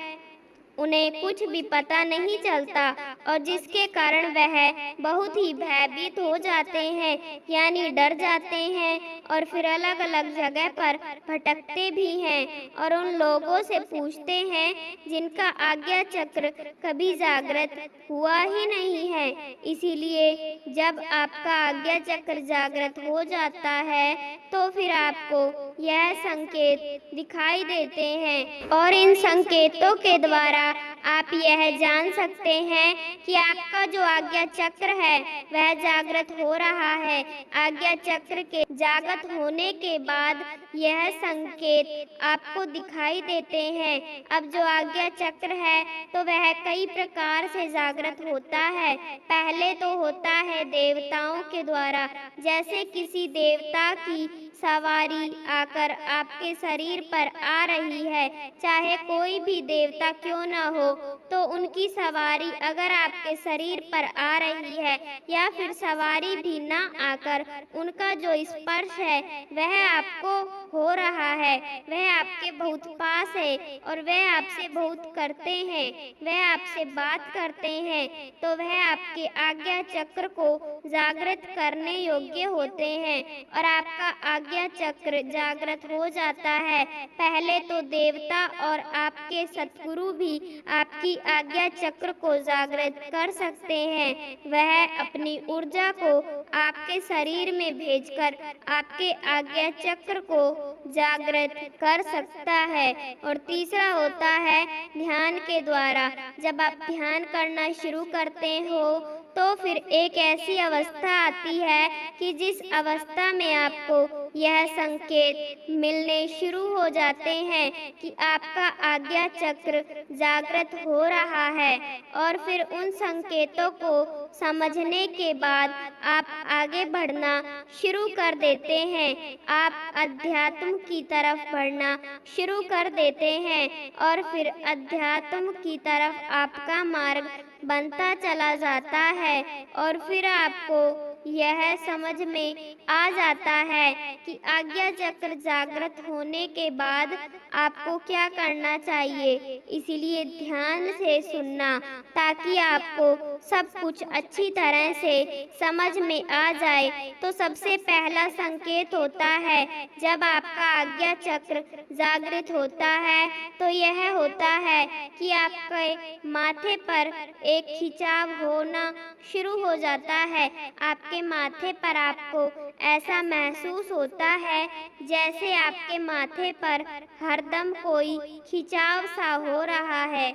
उन्हें कुछ भी पता नहीं चलता और जिसके कारण वह बहुत ही भयभीत हो जाते हैं, यानी डर जाते हैं और फिर अलग अलग जगह पर भटकते भी हैं और उन लोगों से पूछते हैं जिनका आज्ञा चक्र कभी जागृत हुआ ही नहीं है। इसीलिए जब आपका आज्ञा चक्र जागृत हो जाता है तो फिर आपको यह संकेत दिखाई देते हैं और इन संकेतों के द्वारा आप यह जान सकते हैं कि आपका जो आज्ञा चक्र है वह जागृत हो रहा है। आज्ञा चक्र के जागृत होने के बाद यह संकेत आपको दिखाई देते हैं। अब जो आज्ञा चक्र है तो वह कई प्रकार से जागृत होता है। पहले तो होता है देवताओं के द्वारा, जैसे किसी देवता की सवारी आकर आपके शरीर पर आ रही है, चाहे कोई भी देवता क्यों न हो, तो उनकी सवारी अगर आपके शरीर पर आ रही है या फिर सवारी भी ना आकर उनका जो स्पर्श है वह आपको हो रहा है, वह आपके बहुत पास है और वह आपसे बहुत करते हैं, वह आपसे बात करते हैं, तो वह आपके आज्ञा चक्र को जागृत करने योग्य होते हैं और आपका आज्ञा चक्र जागृत हो जाता है। पहले तो देवता और आपके सतगुरु भी आपकी आज्ञा चक्र को जागृत कर सकते हैं। वह अपनी ऊर्जा को आपके शरीर में भेजकर आपके आज्ञा चक्र को जागृत कर सकता है। और तीसरा होता है ध्यान के द्वारा। जब आप ध्यान करना शुरू करते हो तो फिर एक ऐसी अवस्था आती है कि जिस अवस्था में आपको यह संकेत मिलने शुरू हो जाते हैं कि आपका आज्ञा चक्र जागृत हो रहा है और फिर उन संकेतों को समझने के बाद आप आगे बढ़ना शुरू कर देते हैं। आप अध्यात्म की तरफ बढ़ना शुरू कर देते हैं और फिर अध्यात्म की तरफ आपका मार्ग बनता चला जाता है और फिर आपको यह समझ में आ जाता है कि आज्ञा चक्र जागृत होने के बाद आपको क्या करना चाहिए। इसीलिए ध्यान से सुनना ताकि आपको सब कुछ अच्छी तरह से समझ में आ जाए। तो सबसे पहला संकेत होता है जब आपका आज्ञा चक्र जागृत होता है तो यह होता है कि आपके माथे पर एक खिंचाव होना शुरू हो जाता है। आपके माथे पर आपको ऐसा महसूस होता है जैसे आपके माथे पर हरदम कोई खिंचाव सा हो रहा है,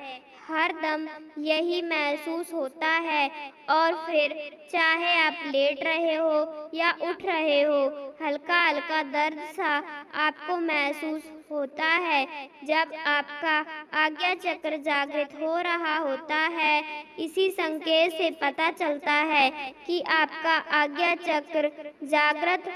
हरदम यही महसूस होता है। और फिर चाहे आप लेट रहे हो या उठ रहे हो, हल्का हल्का दर्द सा आपको महसूस होता है। जब आपका आज्ञा चक्र जागृत हो रहा होता है, इसी संकेत से पता चलता है कि आपका आज्ञा चक्र जागृत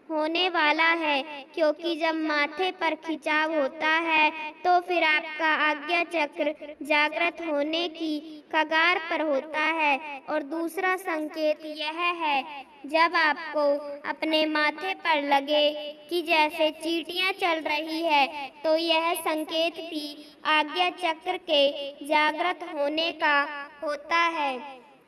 होने वाला है, क्योंकि जब माथे पर खिंचाव होता है तो फिर आपका आज्ञा चक्र जागृत होने की कगार पर होता है। और दूसरा संकेत यह है जब आपको अपने माथे पर लगे कि जैसे चींटियां चल रही है, तो यह संकेत भी आज्ञा चक्र के जागृत होने का होता है,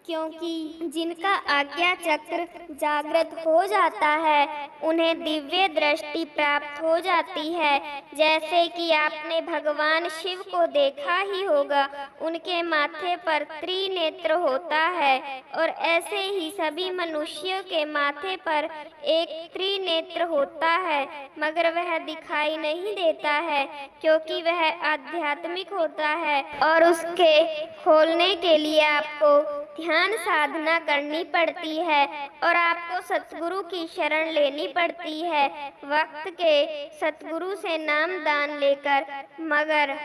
क्योंकि जिनका आज्ञा चक्र जागृत हो जाता है उन्हें दिव्य दृष्टि प्राप्त हो जाती है। जैसे कि आपने भगवान शिव को देखा ही होगा, उनके माथे पर त्रिनेत्र होता है और ऐसे ही सभी मनुष्यों के माथे पर एक त्रिनेत्र होता है, मगर वह दिखाई नहीं देता है क्योंकि वह आध्यात्मिक होता है और उसके खोलने के लिए आपको ध्यान साधना करनी पड़ती है और आपको सतगुरु की शरण लेनी पड़ती है, वक्त के सतगुरु से नाम दान लेकर। मगर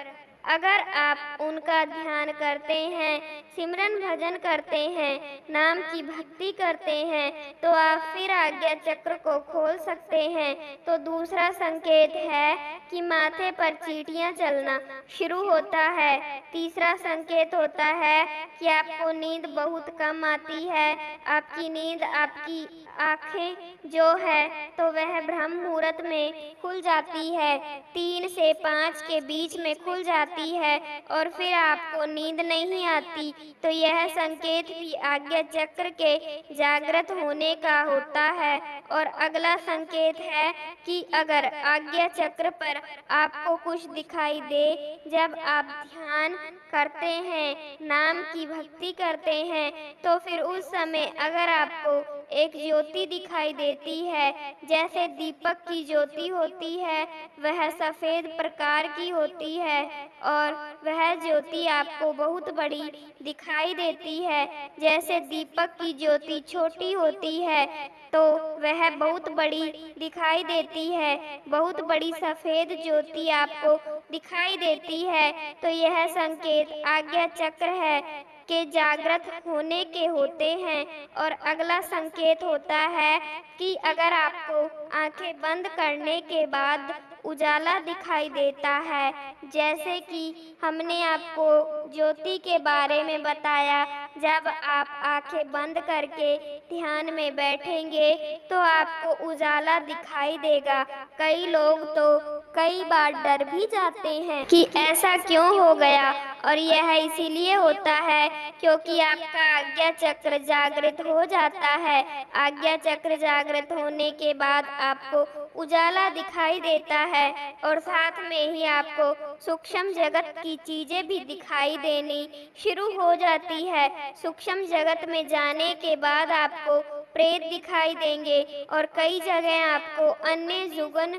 अगर आप उनका ध्यान करते हैं, सिमरन भजन करते हैं, नाम की भक्ति करते हैं, तो आप फिर आज्ञा चक्र को खोल सकते हैं। तो दूसरा संकेत है कि माथे पर चींटियां चलना शुरू होता है। तीसरा संकेत होता है कि आपको नींद बहुत कम आती है, आपकी नींद, आपकी आँखें जो है तो वह ब्रह्म मुहूर्त में खुल जाती है, 3 से 5 के बीच में खुल जाती है और फिर आपको नींद नहीं आती, तो यह संकेत भी आज्ञा चक्र के जागृत होने का होता है। और अगला संकेत है कि अगर आज्ञा चक्र पर आपको कुछ दिखाई दे, जब आप ध्यान करते हैं, नाम की भक्ति करते हैं, तो फिर उस समय अगर आपको एक ज्योति दिखाई देती है, जैसे दीपक की ज्योति होती है, वह सफ़ेद प्रकार की होती है और वह ज्योति आपको बहुत बड़ी दिखाई देती है। जैसे दीपक की ज्योति छोटी होती है तो वह बहुत बड़ी दिखाई देती है, बहुत बड़ी सफ़ेद ज्योति आपको दिखाई देती है, तो यह संकेत आज्ञा चक्र है के जागृत होने के होते हैं। और अगला संकेत होता है कि अगर आपको आंखें बंद करने के बाद उजाला दिखाई देता है, जैसे कि हमने आपको ज्योति के बारे में बताया, जब आप आंखें बंद करके ध्यान में बैठेंगे तो आपको उजाला दिखाई देगा। कई लोग तो कई बार डर भी जाते हैं कि ऐसा क्यों हो गया, और यह इसीलिए होता है क्योंकि आपका आज्ञा चक्र जागृत हो जाता है। आज्ञा चक्र जागृत होने के बाद आपको उजाला दिखाई देता है और साथ में ही आपको सूक्ष्म जगत की चीजें भी दिखाई देनी शुरू हो जाती है। सूक्ष्म जगत में जाने के बाद आपको प्रेत दिखाई देंगे और कई जगह आपको अन्य जुगन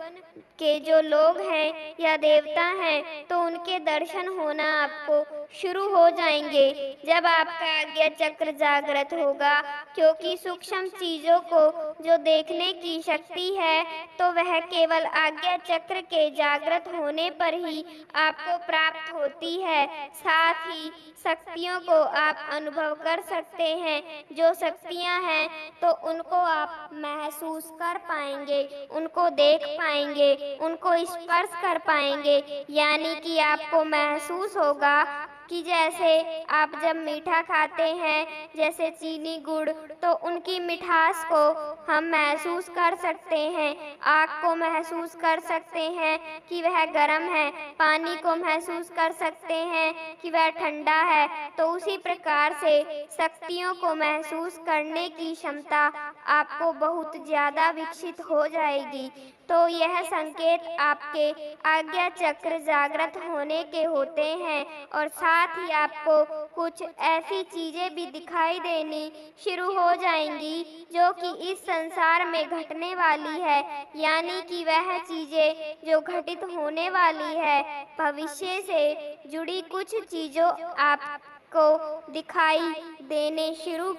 के जो लोग हैं या देवता हैं तो उनके दर्शन होना आपको शुरू हो जाएंगे जब आपका आज्ञा चक्र जागृत होगा, क्योंकि सूक्ष्म चीजों को जो देखने की शक्ति है तो वह केवल आज्ञा चक्र के जागृत होने पर ही आपको प्राप्त होती है। साथ ही शक्तियों को आप अनुभव कर सकते हैं। जो शक्तियां हैं तो उनको आप महसूस कर पाएंगे, उनको देख पाएंगे, उनको स्पर्श कर पाएंगे, यानी कि आपको महसूस होगा कि जैसे आप जब मीठा खाते हैं, जैसे चीनी गुड़, तो उनकी मिठास को हम महसूस कर सकते हैं। आग को महसूस कर सकते हैं कि वह गर्म है, पानी को महसूस कर सकते हैं कि वह ठंडा है। तो उसी प्रकार से शक्तियों को महसूस करने की क्षमता आपको बहुत ज़्यादा विकसित हो जाएगी। तो यह संकेत आपके आज्ञा चक्र जागृत होने के होते हैं और साथ ही आपको कुछ ऐसी चीज़ें भी दिखाई देनी शुरू हो जाएंगी जो कि इस संसार में घटने वाली है, यानी कि वह चीज़ें जो घटित होने वाली है, भविष्य से जुड़ी कुछ चीज़ों आपको दिखाई देने शुरू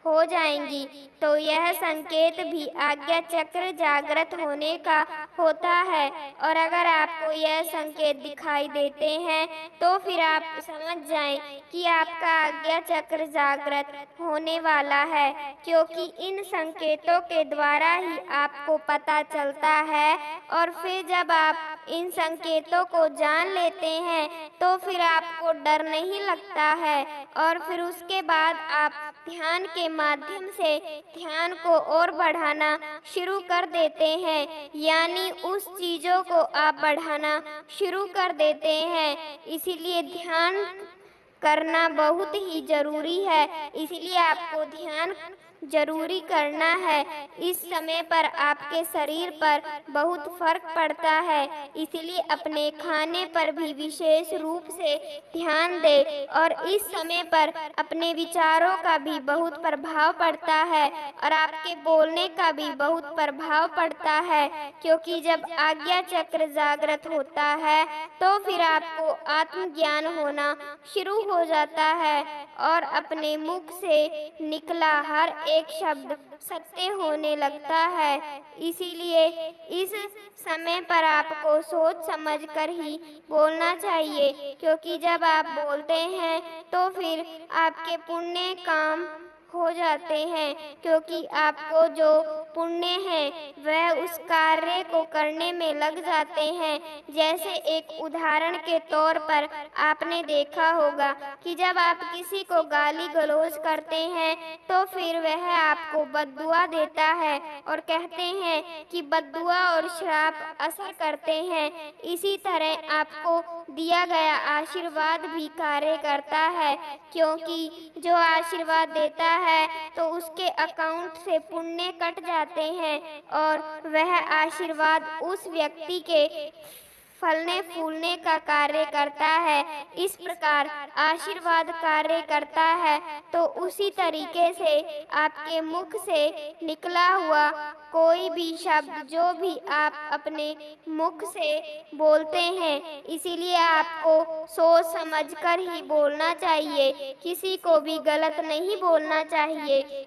हो जाएंगी। तो यह संकेत भी आज्ञा चक्र जागृत होने का होता है। और अगर आपको यह संकेत दिखाई देते हैं तो फिर आप समझ जाएं कि आपका आज्ञा चक्र जागृत होने वाला है, क्योंकि इन संकेतों के द्वारा ही आपको पता चलता है। और फिर जब आप इन संकेतों को जान लेते हैं तो फिर आपको डर नहीं लगता है और फिर उसके बाद आप ध्यान के माध्यम से ध्यान को और बढ़ाना शुरू कर देते हैं, यानी उस चीज़ों को आप बढ़ाना शुरू कर देते हैं। इसीलिए ध्यान करना बहुत ही ज़रूरी है, इसीलिए आपको ध्यान जरूरी करना है। इस समय पर आपके शरीर पर बहुत फर्क पड़ता है, इसलिए अपने खाने पर भी विशेष रूप से ध्यान दें और इस समय पर अपने विचारों का भी बहुत प्रभाव पड़ता है और आपके बोलने का भी बहुत प्रभाव पड़ता है, क्योंकि जब आज्ञा चक्र जागृत होता है तो फिर आपको आत्मज्ञान होना शुरू हो जाता है और अपने मुख से निकला हर एक शब्द सत्य होने लगता है। इसीलिए इस समय पर आपको सोच समझ कर ही बोलना चाहिए, क्योंकि जब आप बोलते हैं तो फिर आपके पुण्य काम हो जाते हैं, क्योंकि आपको जो पुण्य है वह उस कार्य को करने में लग जाते हैं। जैसे एक उदाहरण के तौर पर आपने देखा होगा कि जब आप किसी को गाली गलौज करते हैं तो फिर वह आपको बद्दुआ देता है और कहते हैं कि बद्दुआ और श्राप असर करते हैं। इसी तरह आपको दिया गया आशीर्वाद भी कार्य करता है, क्योंकि जो आशीर्वाद देता है तो उसके अकाउंट से पुण्य कट जाते हैं और वह आशीर्वाद उस व्यक्ति के फलने फूलने का कार्य करता है। इस प्रकार आशीर्वाद कार्य करता है। तो उसी तरीके से आपके मुख से निकला हुआ कोई भी शब्द जो भी आप अपने मुख से बोलते हैं, इसीलिए आपको सोच समझकर ही बोलना चाहिए। किसी को भी गलत नहीं बोलना चाहिए,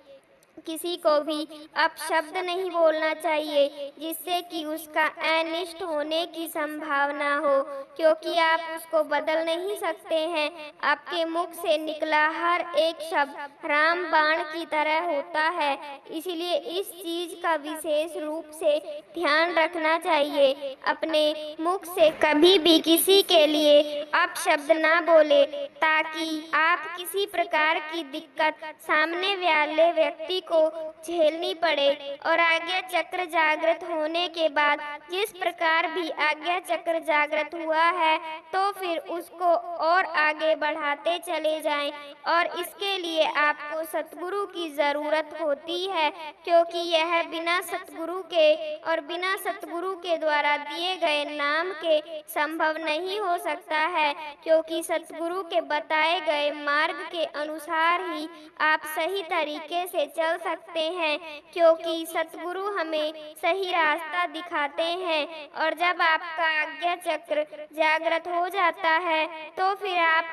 किसी को भी अपशब्द नहीं बोलना चाहिए जिससे कि उसका अनिष्ट होने की संभावना हो, क्योंकि आप उसको बदल नहीं सकते हैं। आपके मुख से निकला हर एक शब्द राम बाण की तरह होता है, इसलिए इस चीज का विशेष रूप से ध्यान रखना चाहिए। अपने मुख से कभी भी किसी के लिए अपशब्द ना बोले, ताकि आप किसी प्रकार की दिक्कत सामने वाले व्यक्ति को झेलनी पड़े। और आज्ञा चक्र जागृत होने के बाद जिस प्रकार भी आज्ञा चक्र जागृत हुआ है तो फिर उसको और आगे बढ़ाते चले जाएं। और इसके लिए आपको सतगुरु की ज़रूरत होती है, क्योंकि यह बिना सतगुरु के और बिना सतगुरु के द्वारा दिए गए नाम के संभव नहीं हो सकता है, क्योंकि सतगुरु के बताए गए मार्ग के अनुसार ही आप सही तरीके से चल सकते हैं, क्योंकि सतगुरु हमें सही रास्ता दिखाते हैं। और जब आपका आज्ञा चक्र जागृत हो जाता है तो फिर आप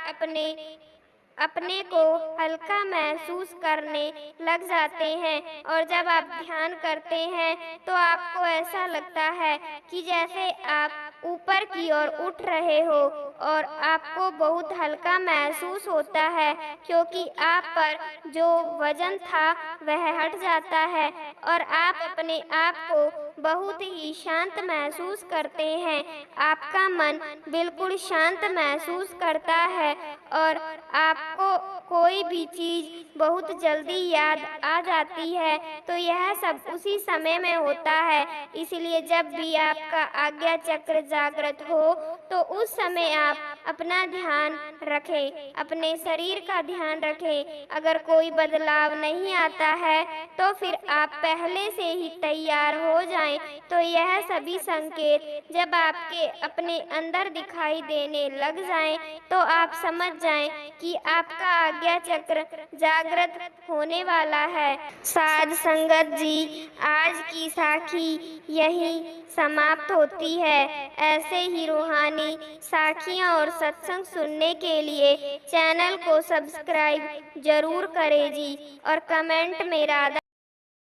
अपने को हल्का महसूस करने लग जाते हैं। और जब आप ध्यान करते हैं तो आपको ऐसा लगता है कि जैसे आप ऊपर की ओर उठ रहे हो और आपको बहुत हल्का महसूस होता है, क्योंकि आप पर जो वजन था वह हट जाता है और आप अपने आप को बहुत ही शांत महसूस करते हैं। आपका मन बिल्कुल शांत महसूस करता है और आपको कोई भी चीज़ बहुत जल्दी याद आ जाती है। तो यह सब उसी समय में होता है। इसलिए जब भी आपका आज्ञा चक्र जागृत हो तो उस समय आप अपना ध्यान रखें, अपने शरीर का ध्यान रखें। अगर कोई बदलाव नहीं आता है तो फिर आप पहले से ही तैयार हो जाएं। तो यह सभी संकेत जब आपके अपने अंदर दिखाई देने लग जाएं तो आप समझ जाएं कि आपका आज्ञा चक्र जागृत होने वाला है। साध संगत जी, आज की साखी यहीं समाप्त होती है। ऐसे ही रूहानी साखियाँ और सत्संग सुनने के लिए चैनल को सब्सक्राइब जरूर करें जी, और कमेंट में राधा